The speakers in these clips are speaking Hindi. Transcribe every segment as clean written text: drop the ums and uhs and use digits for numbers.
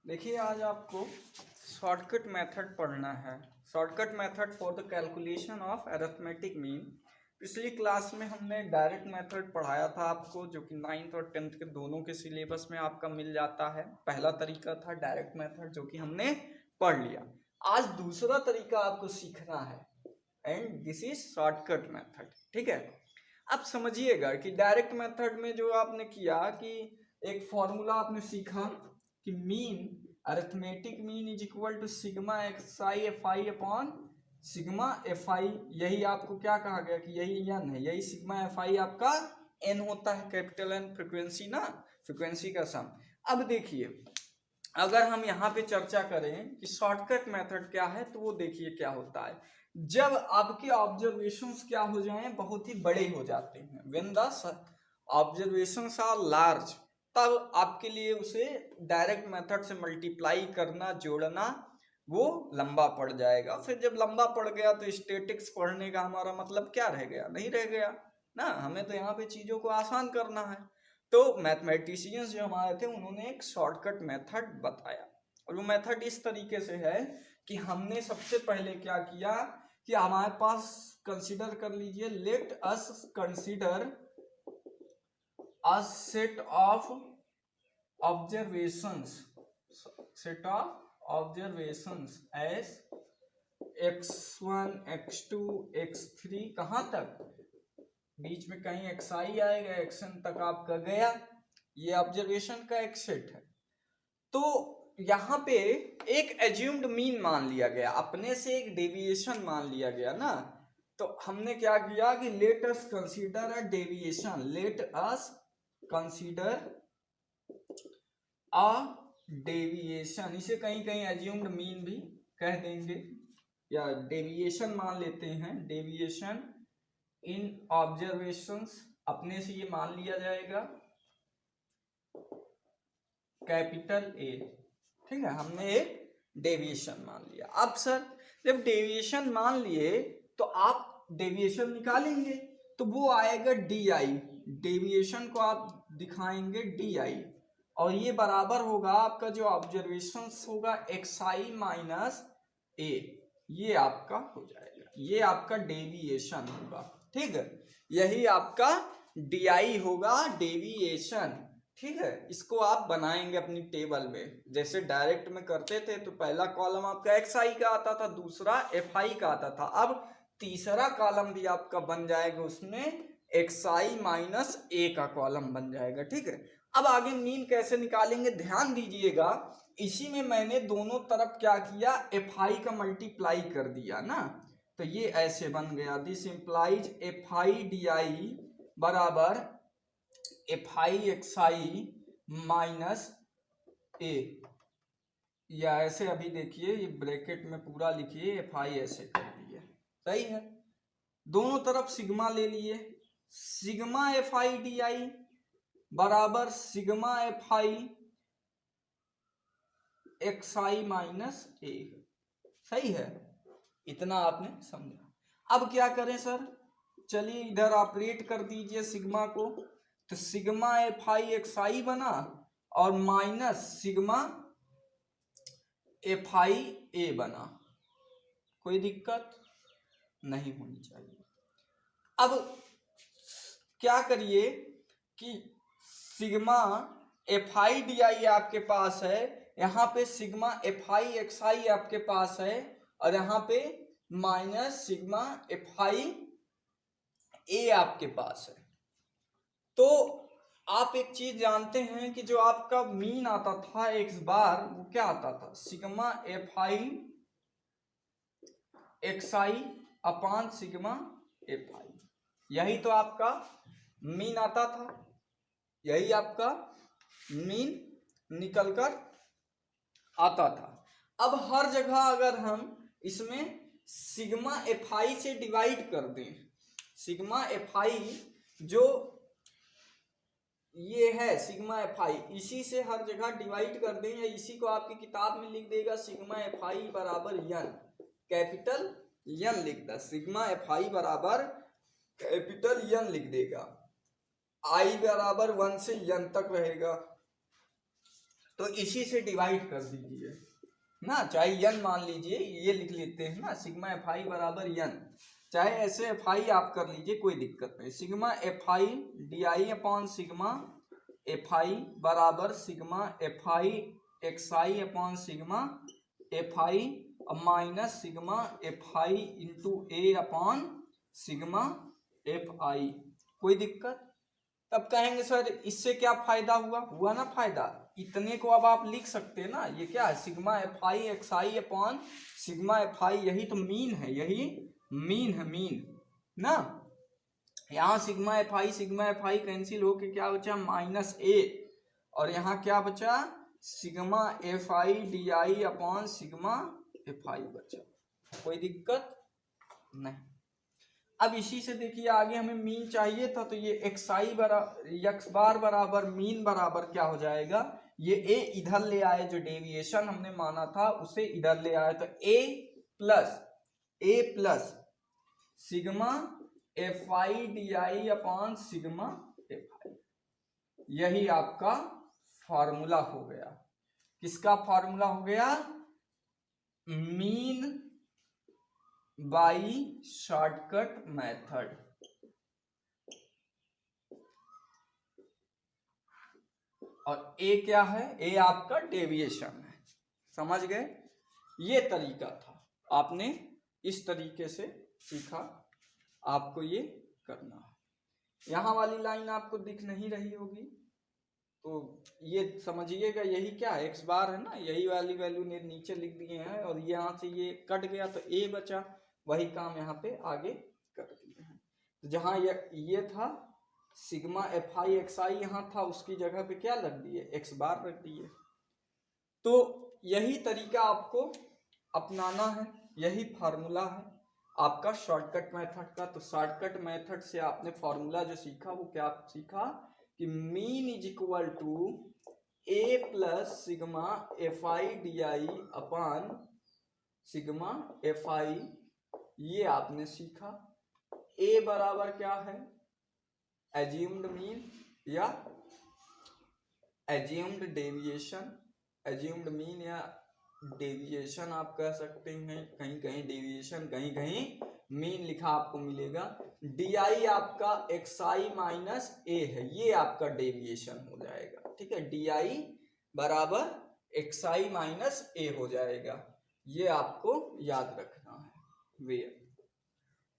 देखिए आज आपको शॉर्टकट मेथड पढ़ना है। Shortcut method for the calculation of arithmetic mean. पिछली क्लास में हमने डायरेक्ट मेथड पढ़ाया था आपको, जो कि 9th और 10th के दोनों के सिलेबस में आपका मिल जाता है। पहला तरीका था डायरेक्ट मेथड, जो कि हमने पढ़ लिया। आज दूसरा तरीका आपको सीखना है, and this is shortcut method. ठीक है, आप समझिएगा कि डायरेक्ट मेथड में जो आपने किया कि एक फॉर्मूला आपने सीखा कि mean, arithmetic mean is equal to sigma X I F I upon sigma F I. यही आपको क्या कहा गया कि यही एन है, यही सिग्मा एफ आई आपका एन होता है, कैपिटल एन फ्रिक्वेंसी ना, फ्रिक्वेंसी का सम। अब देखिए, अगर हम यहाँ पे चर्चा करें कि शॉर्टकट मेथड क्या है, तो वो देखिए क्या होता है। जब आपके ऑब्जर्वेशंस क्या हो जाएं, बहुत ही बड़े हो जाते हैं, when the observations are large, तब आपके लिए उसे डायरेक्ट मेथड से मल्टीप्लाई करना, जोड़ना वो लंबा पड़ जाएगा। फिर जब लंबा पड़ गया तो स्टैटिक्स पढ़ने का हमारा मतलब क्या रह गया, नहीं रह गया ना। हमें तो यहाँ पे चीजों को आसान करना है। तो मैथमेटिशियंस जो हमारे थे, उन्होंने एक शॉर्टकट मेथड बताया, और वो मेथड इस तरीके से है कि हमने सबसे पहले क्या किया कि हमारे पास, कंसीडर कर लीजिए, let us consider a set of observations, set of observations S x1 x2 x3, कहां तक, बीच में कहीं xi आएगा, xn तक आपका गया। ये ऑब्जर्वेशन का एक सेट है। तो यहाँ पे एक एज्यूम्ड मीन मान लिया गया, अपने से एक डेविएशन मान लिया गया ना। तो हमने क्या किया कि let us consider a deviation, let us consider a deviation, इसे कहीं कहीं एज्यूम्ड मीन भी कह देंगे, या डेविएशन मान लेते हैं। डेविएशन इन ऑब्जर्वेशंस, अपने से ये मान लिया जाएगा कैपिटल ए। ठीक है, हमने एक डेविएशन मान लिया। अब सर, जब डेविएशन मान लिए तो आप डेविएशन निकालेंगे, तो वो आएगा डी आई। डेविएशन को आप दिखाएंगे डी आई, और ये बराबर होगा आपका जो ऑब्जर्वेशन होगा एक्स आई माइनस ए, ये आपका हो जाएगा, ये आपका डेविएशन होगा। ठीक है, यही आपका डी आई होगा, डेविएशन। ठीक है, इसको आप बनाएंगे अपनी टेबल में, जैसे डायरेक्ट में करते थे तो पहला कॉलम आपका एक्स आई का आता था, दूसरा एफ आई का आता था। अब तीसरा कॉलम भी आपका बन जाएगा, उसमें एक्स आई माइनस ए का कॉलम बन जाएगा। ठीक है, अब आगे मीन कैसे निकालेंगे, ध्यान दीजिएगा। इसी में मैंने दोनों तरफ क्या किया, एफ आई का मल्टीप्लाई कर दिया ना, तो ये ऐसे बन गया, this implies F I D I बराबर F I X I minus A, या ऐसे अभी देखिए, ये ब्रैकेट में पूरा लिखिए, एफ आई ऐसे कर दिए, सही है। दोनों तरफ सिग्मा ले लिए, sigma F I D I बराबर sigma F I X I minus A, सही है। इतना आपने समझा। अब क्या करें सर, चलिए इधर ऑपरेट कर दीजिए सिग्मा को, तो सिग्मा एफ आई एक्स आई बना और माइनस सिग्मा एफ आई ए बना, कोई दिक्कत नहीं होनी चाहिए। अब क्या करिए कि सिग्मा एफ आई डी आई आपके पास है, यहाँ पे सिग्मा एफ आई एक्स आई आपके पास है, और यहाँ पे माइनस सिग्मा एफ आई ए आपके पास है। तो आप एक चीज जानते हैं कि जो आपका मीन आता था एक्स बार, वो क्या आता था, sigma F I X I upon sigma F I, यही तो आपका मीन आता था, यही आपका मीन निकलकर आता था। अब हर जगह अगर हम इसमें सिग्मा एफ आई से डिवाइड कर दें, सिग्मा एफ आई जो ये है सिग्मा एफ आई, इसी से हर जगह डिवाइड कर दें, या इसी को आपकी किताब में लिख देगा सिग्मा एफ आई बराबर यन, कैपिटल यन लिख दे, सिग्मा एफ आई बराबर कैपिटल यन लिख देगा, आई बराबर 1 से यन तक रहेगा, तो इसी से डिवाइड कर दीजिए ना, चाहे यन मान लीजिए, ये लिख लेते हैं ना, सिग्मा एफ आई बराबर यन, चाहे ऐसे एफ आई आप कर लीजिए, कोई दिक्कत नहीं। Sigma F I D I upon sigma F I बराबर sigma F I X I upon sigma F I minus sigma F I into A upon sigma F I. कोई दिक्कत? तब कहेंगे सर इससे क्या फायदा हुआ? हुआ ना फायदा, इतने को अब आप लिख सकते हैं ना, ये क्या है, sigma F I X I upon sigma F I, यही तो मीन है, यही मीन है, मीन ना। यहाँ सिग्मा एफ आई कैंसिल होके क्या बचा, माइनस ए, और यहाँ क्या बचा, sigma F I D I upon sigma F आई बचा। कोई दिक्कत नहीं। अब इसी से देखिए आगे हमें मीन चाहिए था, तो ये एक्स आई बराबर एक्स बार बराबर मीन बराबर क्या हो जाएगा, ये ए इधर ले आए, जो डेविएशन हमने माना था उसे इधर ले आए, तो A plus sigma F I D I upon sigma F I, यही आपका फॉर्मूला हो गया। किसका फॉर्मूला हो गया? Mean by shortcut method. और ए क्या है? ए आपका डेविएशन है। समझ गए? ये तरीका था, आपने इस तरीके से सीखा, आपको ये करना है। यहां वाली लाइन आपको दिख नहीं रही होगी, तो ये समझिएगा, यही क्या है, एक्स बार है ना, यही वाली वैल्यू ने नीचे लिख दिए हैं, और यहाँ से ये कट गया तो ए बचा, वही काम यहाँ पे आगे कर दिए हैं। तो जहाँ ये था सिग्मा एफ आई एक्स आई, यहाँ था, उसकी जगह पे क्या लग दिए, एक्स बार रख दिए। तो यही तरीका आपको अपनाना है, यही फार्मूला है आपका शॉर्टकट मेथड का। तो शॉर्टकट मेथड से आपने फॉर्मूला जो सीखा वो क्या सीखा कि mean is equal to A plus sigma F I D I upon sigma F I, ये आपने सीखा। ए बराबर क्या है, एज्यूम्ड मीन या एज्यूम्ड डेविएशन, एज्यूम्ड मीन या डेविएशन आप कह सकते हैं, कहीं कहीं डेविएशन कहीं कहीं मीन लिखा आपको मिलेगा। डी आई आपका एक्स आई माइनस ए है, ये आपका डेविएशन हो जाएगा, ठीक है, डी आई बराबर एक्स आई माइनस ए हो जाएगा, ये आपको याद रखना है। वे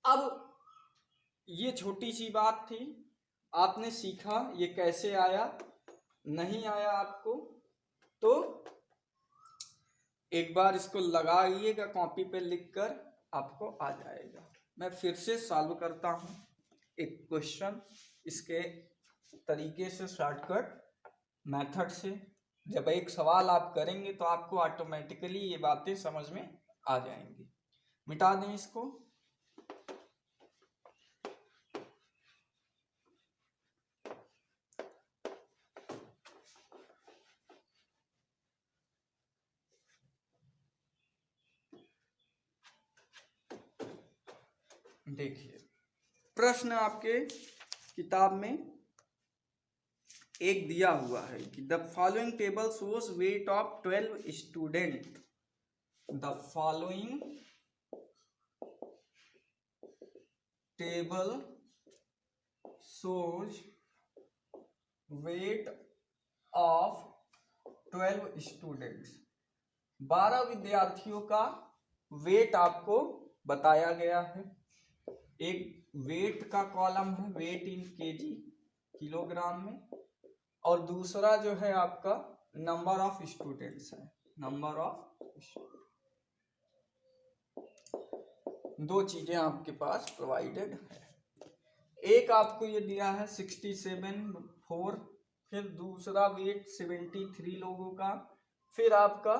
अब ये छोटी सी बात थी, आपने सीखा, ये कैसे आया, नहीं आया आपको तो एक बार इसको लगाइएगा कॉपी पे लिखकर, आपको आ जाएगा। मैं फिर से सॉल्व करता हूँ एक क्वेश्चन इसके तरीके से, शॉर्टकट मेथड से। जब एक सवाल आप करेंगे तो आपको ऑटोमेटिकली ये बातें समझ में आ जाएंगी। मिटा दें इसको। देखिए प्रश्न आपके किताब में एक दिया हुआ है कि the following table shows weight of 12 student, the following table shows weight of 12 students, 12 विद्यार्थियों का वेट आपको बताया गया है। एक वेट का कॉलम है, वेट इन केजी किलोग्राम में, और दूसरा जो है आपका नंबर ऑफ स्टूडेंट्स है, नंबर ऑफ स्टूडेंट्स। दो चीजें आपके पास प्रोवाइडेड है। एक आपको ये दिया है 67 फिर दूसरा वेट 73 लोगों का, फिर आपका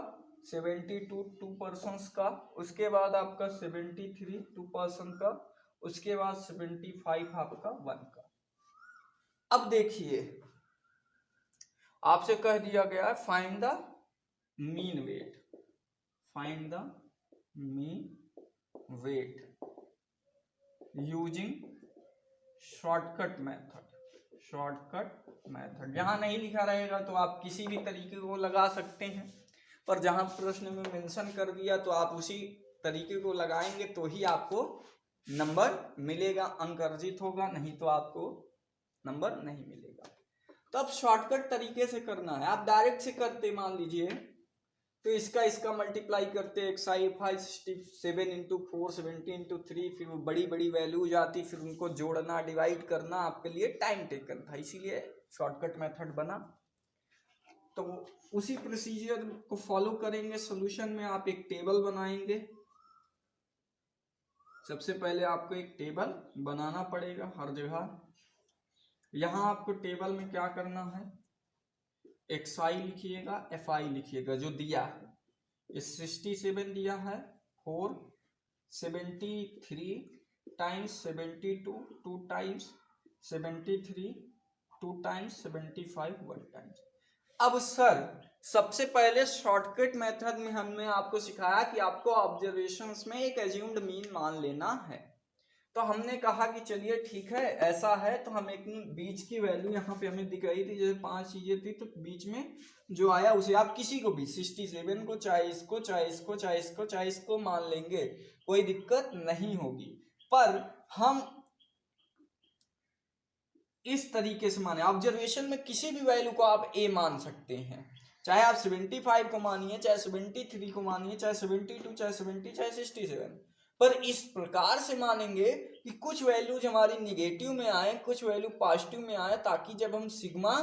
72 2 पर्सन्स का, उसके बाद आपका 73 2 पर्सन का, उसके बाद 75 आपका 1 का। अब देखिए आपसे कह दिया गया है find the mean weight, find the mean weight using shortcut method, shortcut method. यहाँ नहीं लिखा रहेगा तो आप किसी भी तरीके को लगा सकते हैं, पर जहाँ प्रश्न में मेंशन कर दिया तो आप उसी तरीके को लगाएंगे तो ही आपको नंबर मिलेगा, अंक अर्जित होगा, नहीं तो आपको नंबर नहीं मिलेगा। तो अब शॉर्टकट तरीके से करना है। आप डायरेक्ट से करते मान लीजिए तो इसका मल्टीप्लाई करते एक्स आई 567 इंटू 470 इंटू 3, फिर वो बड़ी बड़ी वैल्यूज आती, फिर उनको जोड़ना डिवाइड करना आपके लिए टाइम टेकन था, इसीलिए शॉर्टकट मेथड बना। तो उसी प्रोसीजर को फॉलो करेंगे। सॉल्यूशन में आप एक टेबल बनाएंगे। सबसे पहले आपको एक टेबल बनाना पड़ेगा हर जगह। यहाँ आपको टेबल में क्या करना है, XI लिखिएगा, FI लिखिएगा जो दिया है। इस 67 दिया है, 473 टाइम्स 72, 2 टाइम्स 73, 2 टाइम्स 75, 1 टाइम्स। अब सर सबसे पहले शॉर्टकट मेथड में हमने आपको सिखाया कि आपको ऑब्जर्वेशंस में एक एज्यूम्ड मीन मान लेना है। तो हमने कहा कि चलिए ठीक है, ऐसा है तो हम एक बीच की वैल्यू यहाँ पे हमें दिख रही थी, जैसे 5 चीजें थी, तो बीच में जो आया उसे आप किसी को भी 67 को, चाहे इसको, चाहे इसको, चाहे इसको, चाहे इसको मान लेंगे, कोई दिक्कत नहीं होगी। पर हम इस तरीके से माने, ऑब्जर्वेशन में किसी भी वैल्यू को आप ए मान सकते हैं, चाहे आप 75 को मानिए, चाहे 73 को मानिए, चाहे 72, चाहे 70, चाहे 67, पर इस प्रकार से मानेंगे कि कुछ वैल्यूज हमारी निगेटिव में आए, कुछ वैल्यू पॉजिटिव में आए, ताकि जब हम सिग्मा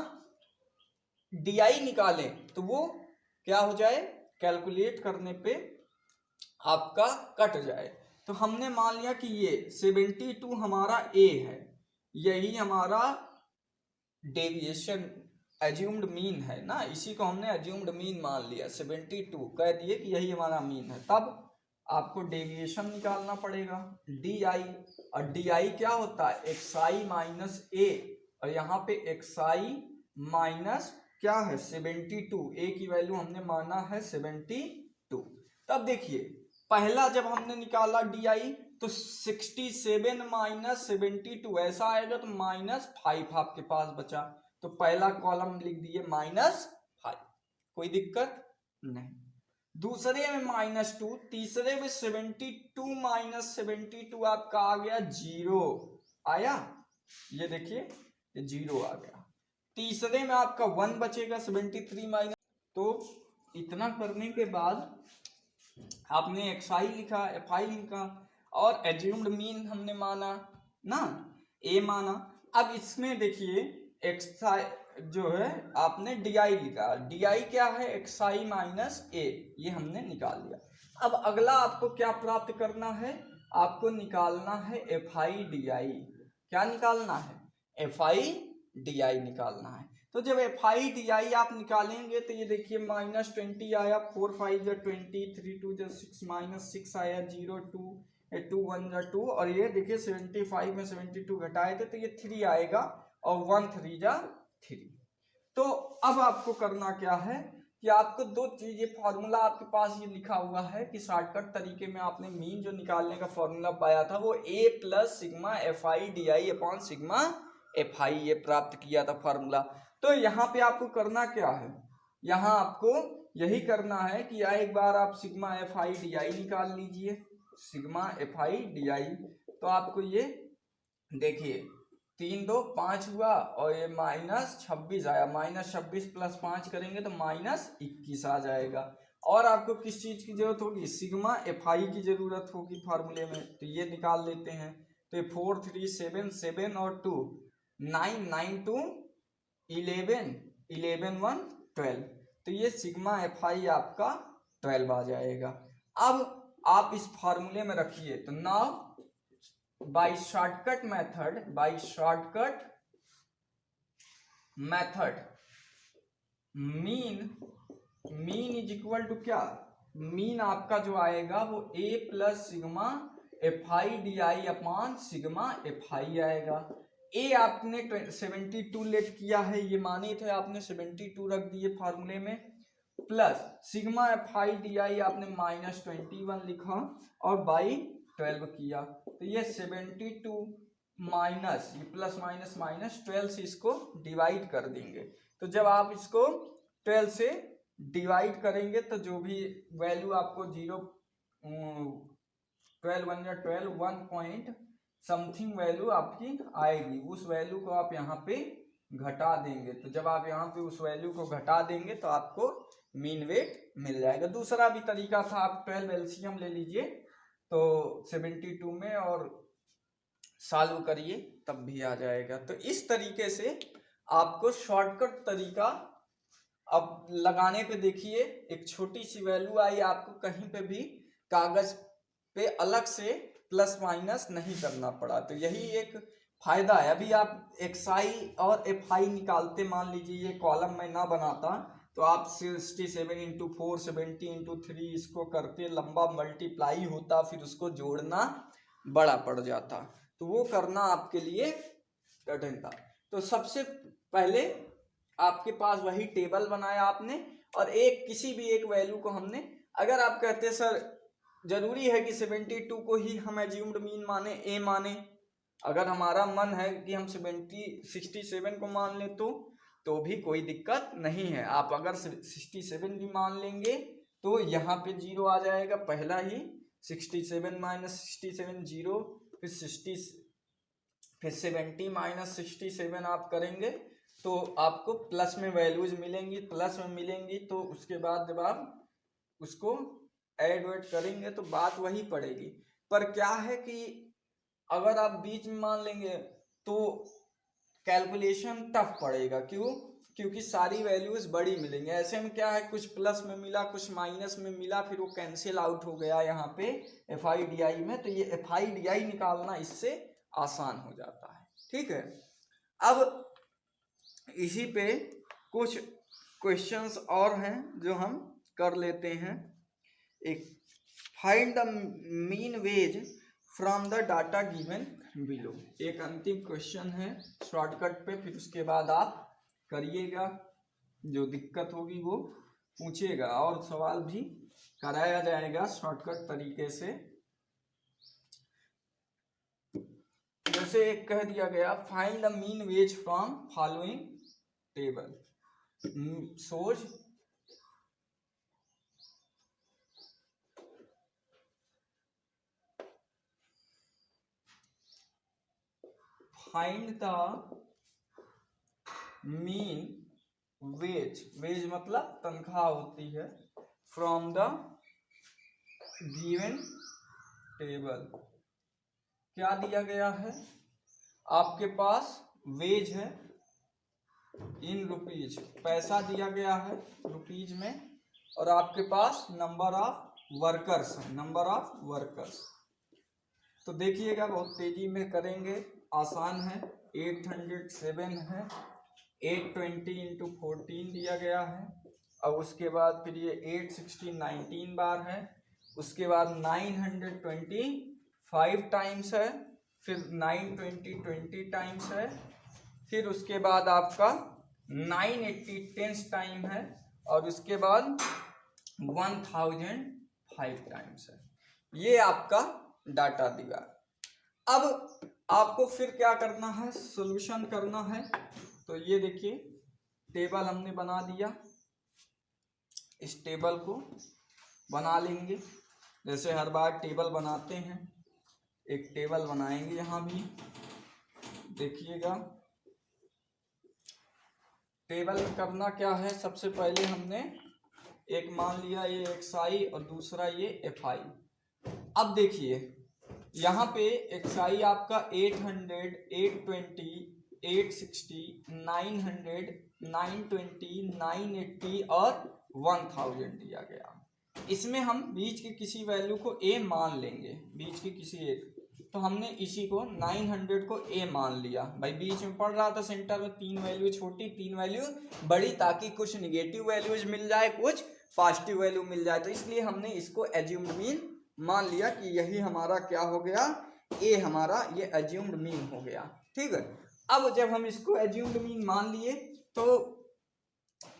DI निकालें तो वो क्या हो जाए, कैलकुलेट करने पे आपका कट जाए। तो हमने मान लिया कि ये 72 हमारा ए है, यही हमारा डेविएशन एज्यूम्ड मीन है ना, इसी को हमने एज्यूम्ड मीन मान लिया, 72 कह दिए कि यही हमारा मीन है। तब आपको डेविएशन निकालना पड़ेगा, DI, और DI क्या होता है, XI माइनस ए, और यहाँ पे XI माइनस क्या है 72, ए की वैल्यू हमने माना है 72। तब देखिए पहला जब हमने निकाला DI तो 67 माइनस 72 ऐसा आएगा, तो -5 आपके पास बचा, तो पहला कॉलम लिख दिए -5, कोई दिक्कत नहीं। दूसरे में -2, तीसरे में 72 माइनस 72 आपका आ गया 0 आया, ये देखिए ये 0 आ गया। तीसरे में आपका 1 बचेगा, 73 माइनस, तो इतना करने के बाद आपने XI लिखा, FI लिखा, और एज्यूम्ड मीन हमने माना ना, ए माना। अब इसमें देखिए XI जो है आपने DI लिखा, DI क्या है, XI माइनस ए, ये हमने निकाल लिया। अब अगला आपको क्या प्राप्त करना है, आपको निकालना है FI DI। क्या निकालना है, FI DI निकालना है। तो जब FI DI आप निकालेंगे तो ये देखिए -20 आया, 4 5 जा 20, 3 2 जा 6, -6 आया, 0 2 2 1 जा 2, और ये देखिए 75 में 72 घटाए थे तो ये 3 आएगा, और 1 3 जा 3। तो अब आपको करना क्या है कि आपको दो चीजें, फॉर्मूला आपके पास ये लिखा हुआ है कि शॉर्टकट तरीके में आपने मीन जो निकालने का फॉर्मूला पाया था वो A plus sigma FI DI upon sigma FI ये प्राप्त किया था फॉर्मूला। तो यहाँ पे आपको करना क्या है, यहाँ आपको यही करना है कि एक बार आप सिग्मा FI DI निकाल लीजिए, सिग्मा FI DI। तो आपको ये देखिए 3 2 5 हुआ, और ये -26 आया, -26 प्लस 5 करेंगे तो -21 आ जाएगा। और आपको किस चीज की जरूरत होगी, सिग्मा FI की जरूरत होगी फार्मूले में, तो ये निकाल लेते हैं। तो ये 4 3 7 7 और 2 9 9 2 11 11 1 12, तो ये सिग्मा FI आपका 12 आ जाएगा। अब आप इस फार्मूले में रखिए, तो now by shortcut method mean is equal to क्या, मीन आपका जो आएगा वो A plus sigma FI DI upon sigma FI आएगा। A आपने 72 लेट किया है, ये माने थे आपने 72 रख दिए फार्मूले में, प्लस सिग्मा FI DI आपने -21 लिखा और बाई 12 किया, तो ये 72 माइनस, ये प्लस माइनस माइनस 12 से इसको डिवाइड कर देंगे। तो जब आप इसको 12 से डिवाइड करेंगे तो जो भी वैल्यू आपको 12 वन या 12 1 पॉइंट समथिंग वैल्यू आपकी आएगी, उस वैल्यू को आप यहाँ पे घटा देंगे। तो जब आप यहाँ पे उस वैल्यू को घटा देंगे तो आपको मीन वेट मिल जाएगा। दूसरा भी तरीका था, आप 12 एलसीएम ले लीजिए तो 72 में और सॉल्व करिए तब भी आ जाएगा। तो इस तरीके से आपको शॉर्टकट तरीका अब लगाने पे देखिए, एक छोटी सी वैल्यू आई, आपको कहीं पे भी कागज पे अलग से प्लस माइनस नहीं करना पड़ा। तो यही एक फायदा है। अभी आप एक्सआई और एफआई निकालते, मान लीजिए ये कॉलम में ना बनाता तो आप 67 इंटू 4 70 इंटू 3 इसको करते, लंबा मल्टीप्लाई होता, फिर उसको जोड़ना बड़ा पड़ जाता, तो वो करना आपके लिए कठिन था। तो सबसे पहले आपके पास वही टेबल बनाया आपने और एक किसी भी एक वैल्यू को हमने, अगर आप कहते सर जरूरी है कि 72 को ही हम एज्यूम्ड मीन माने, ए माने, अगर हमारा मन है कि हम 67 को मान ले तो भी कोई दिक्कत नहीं है। आप अगर 67 भी मान लेंगे तो यहाँ पे 0 आ जाएगा पहला ही, 67 माइनस 67 0, फिर 70 माइनस 67 आप करेंगे तो आपको प्लस में वैल्यूज मिलेंगी, प्लस में मिलेंगी तो उसके बाद जब आप उसको ऐड वेड करेंगे तो बात वही पड़ेगी। पर क्या है कि अगर आप बीच में मान लेंगे तो कैलकुलेशन टफ पड़ेगा। क्यों? क्योंकि सारी वैल्यूज बड़ी मिलेंगी। ऐसे में क्या है, कुछ प्लस में मिला कुछ माइनस में मिला, फिर वो कैंसिल आउट हो गया यहाँ पे एफ आई डी आई में, तो ये एफ आई डी आई निकालना इससे आसान हो जाता है। ठीक है, अब इसी पे कुछ क्वेश्चंस और हैं जो हम कर लेते हैं। एक find the mean wage from the data given below, एक अंतिम क्वेश्चन है शॉर्टकट पे, फिर उसके बाद आप करिएगा, जो दिक्कत होगी वो पूछेगा और सवाल भी कराया जाएगा शॉर्टकट तरीके से। जैसे एक कह दिया गया, find the mean wage from following table, सोच find the mean wage, wage मतलब तनख्वाह होती है, फ्रॉम द गिवन टेबल। क्या दिया गया है, आपके पास वेज है इन रुपीज, पैसा दिया गया है रुपीज में, और आपके पास नंबर ऑफ वर्कर्स है, नंबर ऑफ वर्कर्स। तो देखिएगा बहुत तेजी में करेंगे, आसान है। 807 है, 820 इंटू 14 दिया गया है, अब उसके बाद फिर ये 816 19 बार है, उसके बाद 925 टाइम्स है, फिर 920 20 टाइम्स है, फिर उसके बाद आपका 980 10 टाइम है, और उसके बाद 1005 टाइम्स है। ये आपका डाटा दिया। अब आपको फिर क्या करना है, सॉल्यूशन करना है। तो ये देखिए टेबल हमने बना दिया, इस टेबल को बना लेंगे जैसे हर बार टेबल बनाते हैं, एक टेबल बनाएंगे यहाँ भी। देखिएगा टेबल में करना क्या है, सबसे पहले हमने एक मान लिया ये एक्स आई और दूसरा ये एफ आई। अब देखिए यहाँ पे एक्स आई आपका 800 820 860 900 920 980 और 1000 दिया गया। इसमें हम बीच की किसी वैल्यू को ए मान लेंगे, बीच की किसी एक, तो हमने इसी को 900 को ए मान लिया। भाई बीच में पड़ रहा था सेंटर में, 3 वैल्यू छोटी 3 वैल्यू बड़ी, ताकि कुछ निगेटिव वैल्यूज मिल जाए कुछ पॉजिटिव वैल्यू मिल जाए। तो इसलिए हमने इसको एज्यूम्ड मीन मान लिया कि यही हमारा क्या हो गया, ए हमारा ये एज्यूम्ड मीन हो गया। ठीक है, अब जब हम इसको एज्यूम्ड मीन मान लिए तो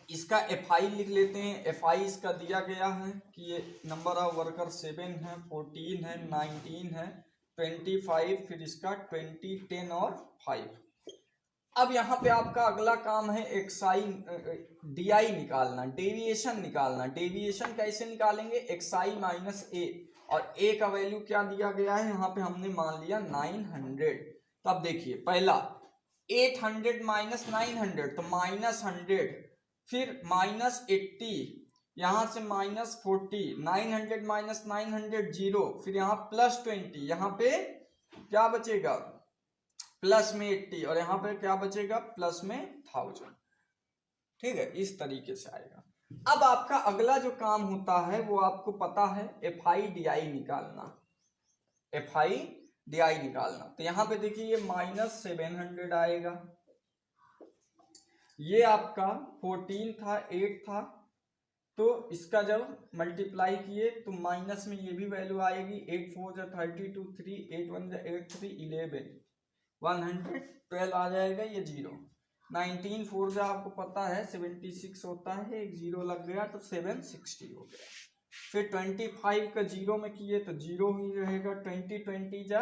इसका एफ आई लिख लेते हैं। एफ आई इसका दिया गया है कि ये नंबर ऑफ वर्कर 7 है, 14 है, 19 है, 25, फिर इसका 20, 10 और 5। अब यहाँ पे आपका अगला काम है एक्साई DI निकालना, डेविएशन निकालना। डेविएशन कैसे निकालेंगे? XI माइनस A, और A का वैल्यू क्या दिया गया है यहाँ पे, हमने मान लिया 900। तो अब देखिए पहला 800 माइनस 900 तो -100, फिर -80, यहाँ से -40, 900 माइनस 900 0, फिर यहाँ +20, यहाँ पे क्या बचेगा प्लस में 80, और यहाँ पे क्या बचेगा प्लस में 1000। ठीक है, इस तरीके से आएगा। अब आपका अगला जो काम होता है वो आपको पता है FI/DI निकालना, FI/DI निकालना। तो यहाँ पे देखिए ये -700 आएगा, ये आपका 14 था, 8 था, तो इसका जब मल्टीप्लाई किए तो माइनस में ये भी वैल्यू आएगी। 8 4 जा 32, 3 8 1 जा 8 3 11, 112 आ जाएगा, ये 0। 19 4 जा आपको पता है 76 होता है, एक 0 लग गया तो 760 हो गया। फिर 25 का 0 में किए तो 0 ही रहेगा। 20 20 जा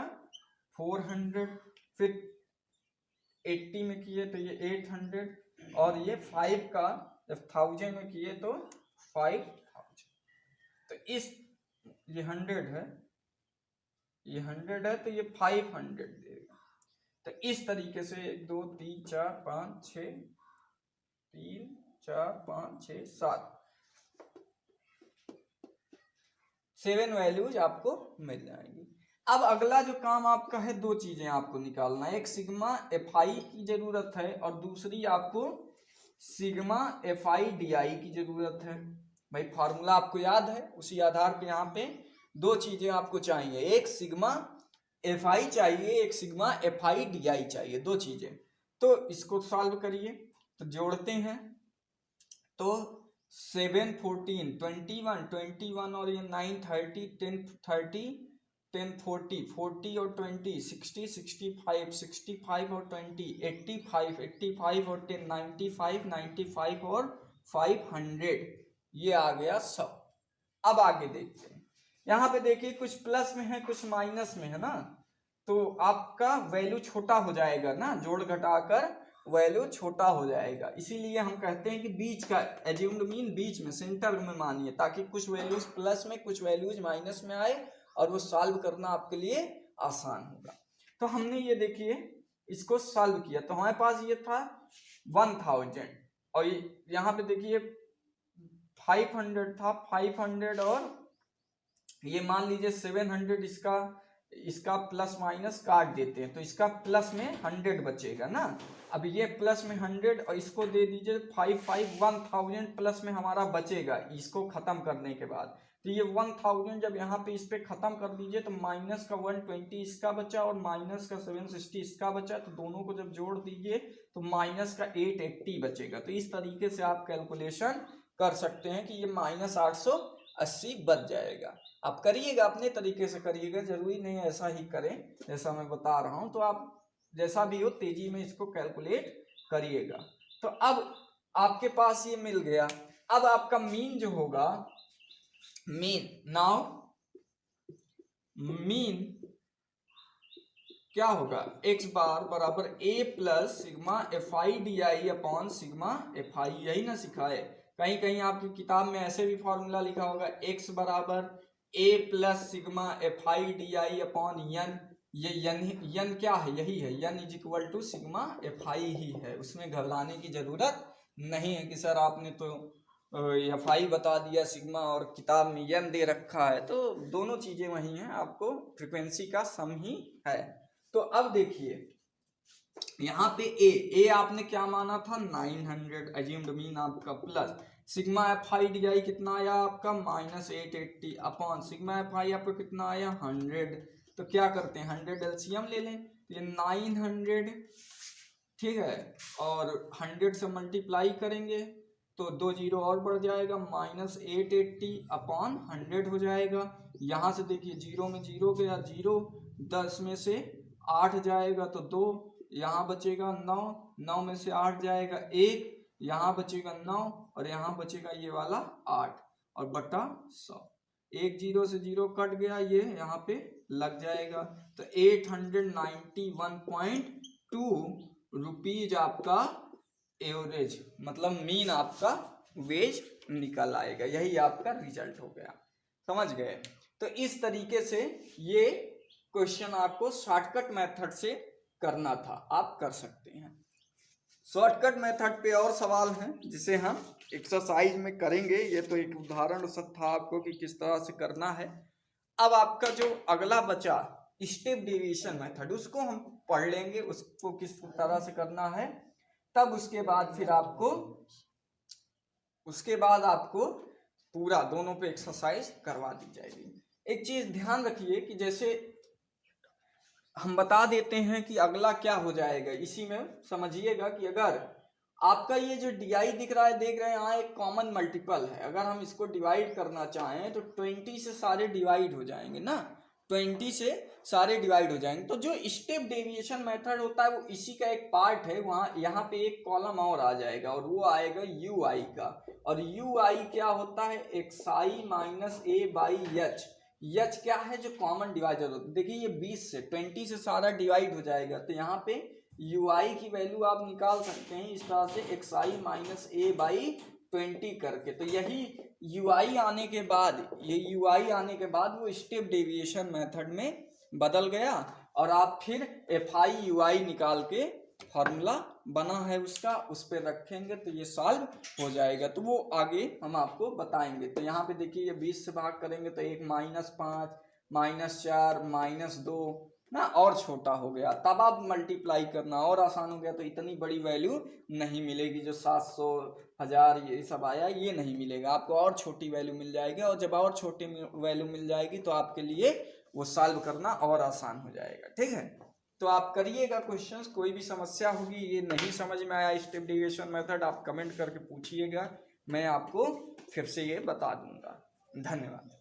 400, फिर 80 में किए तो ये 800, और ये 5 का जब 1000 में किए तो 5000। तो इस ये 100 है, ये 100 है तो ये 500 देगा। तो इस तरीके से 1 2 3 4 5 6 3 4 5 6 7 वैल्यूज आपको मिल जाएंगी। अब अगला जो काम आपका है, दो चीजें आपको निकालना है, एक सिग्मा FI की जरूरत है और दूसरी आपको सिग्मा FI/DI की जरूरत है। भाई फार्मूला आपको याद है, उसी आधार पे यहाँ पे दो चीजें आपको चाहिए, एक सिग्मा FI चाहिए, एक सिग्मा FI/DI चाहिए, दो चीजें। तो इसको सॉल्व करिए, तो जोड़ते हैं तो 7 14 21 21 और ये 9 30 10 30 10 40 40 और 20 60 65 65 और 20 85 85 और 10 95 95 और 500, ये आ गया 100। अब आगे देखते हैं, यहाँ पे देखिए कुछ प्लस में है कुछ माइनस में है ना, तो आपका वैल्यू छोटा हो जाएगा ना, जोड़ घटाकर वैल्यू छोटा हो जाएगा। इसीलिए हम कहते हैं कि बीच का एज्यूम्ड मीन बीच में सेंटर में मानिए, ताकि कुछ वैल्यूज प्लस में कुछ वैल्यूज माइनस में आए और वो सॉल्व करना आपके लिए आसान होगा। तो हमने ये देखिए इसको सॉल्व किया, तो हमारे पास ये था 1000, और यहाँ पे देखिए 500 था, 500 और ये मान लीजिए 700, इसका प्लस माइनस काट देते हैं तो इसका प्लस में 100 बचेगा ना। अब ये प्लस में 100 और इसको दे दीजिए 1000 प्लस में हमारा बचेगा इसको खत्म करने के बाद। तो ये 1000 जब यहाँ पे इस पे खत्म कर दीजिए तो माइनस का 120 इसका बचा और माइनस का 760 इसका बचा, तो दोनों को जब जोड़ दीजिए तो माइनस का 880 बचेगा। तो इस तरीके से आप कैलकुलेशन कर सकते हैं कि ये -880 बच जाएगा। आप करिएगा अपने तरीके से करिएगा, जरूरी नहीं ऐसा ही करें जैसा मैं बता रहा हूं, तो आप जैसा भी हो तेजी में इसको कैलकुलेट करिएगा। तो अब आपके पास ये मिल गया। अब आपका मीन जो होगा, मीन नाउ मीन क्या होगा, x बार बराबर a plus sigma FI/DI upon sigma FI, यही ना सिखाए। कहीं कहीं आपकी किताब में ऐसे भी फॉर्मूला लिखा होगा x बराबर a plus sigma FI/DI upon N, ये यन क्या है, यही है, N is equal to sigma FI ही है। उसमें घबराने की जरूरत नहीं है कि सर आपने तो FI बता दिया सिग्मा और किताब में यन दे रखा है, तो दोनों चीजें वही हैं, आपको फ्रीक्वेंसी का सम ही है। तो अब देखिए यहाँ पे ए आपने क्या माना था 900, एज्यूम्ड मीन आपका, प्लस सिग्मा FI/DI कितना आया आपका -880 अपॉन सिग्मा FI आपको कितना आया 100। तो क्या करते हैं 100 एलसीएम ले लें, तो ये 900, ठीक है, और 100 से मल्टीप्लाई करेंगे तो 2 जीरो और बढ़ जाएगा, -880 अपॉन 100 हो जाएगा। यहाँ से देखिए जीरो में जीरो गया 0, 10 में से 8 जाएगा तो 2, यहाँ बचेगा 9, 9 में से 8 जाएगा 1, यहाँ बचेगा 9 और यहाँ बचेगा ये वाला 8 और बटा 100। एक जीरो से जीरो कट गया, ये यहाँ पे लग जाएगा। तो 891.2 रुपीज आपका एवरेज मतलब मीन आपका वेज निकल आएगा। यही आपका रिजल्ट हो गया, समझ गए। तो इस तरीके से ये क्वेश्चन आपको शॉर्टकट मेथड से करना था, आप कर सकते हैं। शॉर्टकट मेथड पे और सवाल हैं जिसे हम एक्सरसाइज में करेंगे। ये तो एक उदाहरण सब था आपको कि किस तरह से करना है। अब आपका जो अगला बचा स्टेप डेविएशन मेथड, उसको हम पढ़ लेंगे, उसको किस तरह से करना है। तब उसके बाद फिर आपको पूरा दोनों पे एक्सरसाइज करवा दी जाएगी। एक चीज ध्यान रखिए कि जैसे हम बता देते हैं कि अगला क्या हो जाएगा, इसी में समझिएगा कि अगर आपका ये जो DI दिख रहा है, देख रहे हैं यहाँ एक कॉमन मल्टीपल है, अगर हम इसको डिवाइड करना चाहें तो 20 से सारे डिवाइड हो जाएंगे ना, 20 से सारे डिवाइड हो जाएंगे। तो जो स्टेप डेविएशन मेथड होता है वो इसी का एक पार्ट है। वहाँ यहाँ पे एक कॉलम और आ जाएगा और वो आएगा UI का, और UI क्या होता है, xi माइनस a/h। h क्या है, जो कॉमन डिवाइजर होता है। देखिए ये 20 से 20 से सारा डिवाइड हो जाएगा, तो यहाँ पे UI की वैल्यू आप निकाल सकते हैं इस तरह से xi माइनस a/20 करके। तो यही UI आने के बाद, ये UI आने के बाद वो स्टेप डेविएशन मेथड में बदल गया, और आप फिर FI/UI निकाल के फॉर्मूला बना है उसका, उस पर रखेंगे तो ये सॉल्व हो जाएगा। तो वो आगे हम आपको बताएंगे। तो यहाँ पे देखिए ये 20 से भाग करेंगे तो एक -5 -4 -2 ना, और छोटा हो गया, तब आप मल्टीप्लाई करना और आसान हो गया। तो इतनी बड़ी वैल्यू नहीं मिलेगी, जो 700 1000 ये सब आया ये नहीं मिलेगा आपको, और छोटी वैल्यू मिल जाएगी। और जब और छोटी वैल्यू मिल जाएगी तो आपके लिए वो सॉल्व करना और आसान हो जाएगा। ठीक है, तो आप करिएगा क्वेश्चंस। कोई भी समस्या होगी, ये नहीं समझ में आया स्टेप डेविएशन मेथड, आप कमेंट करके पूछिएगा, मैं आपको फिर से ये बता दूंगा। धन्यवाद।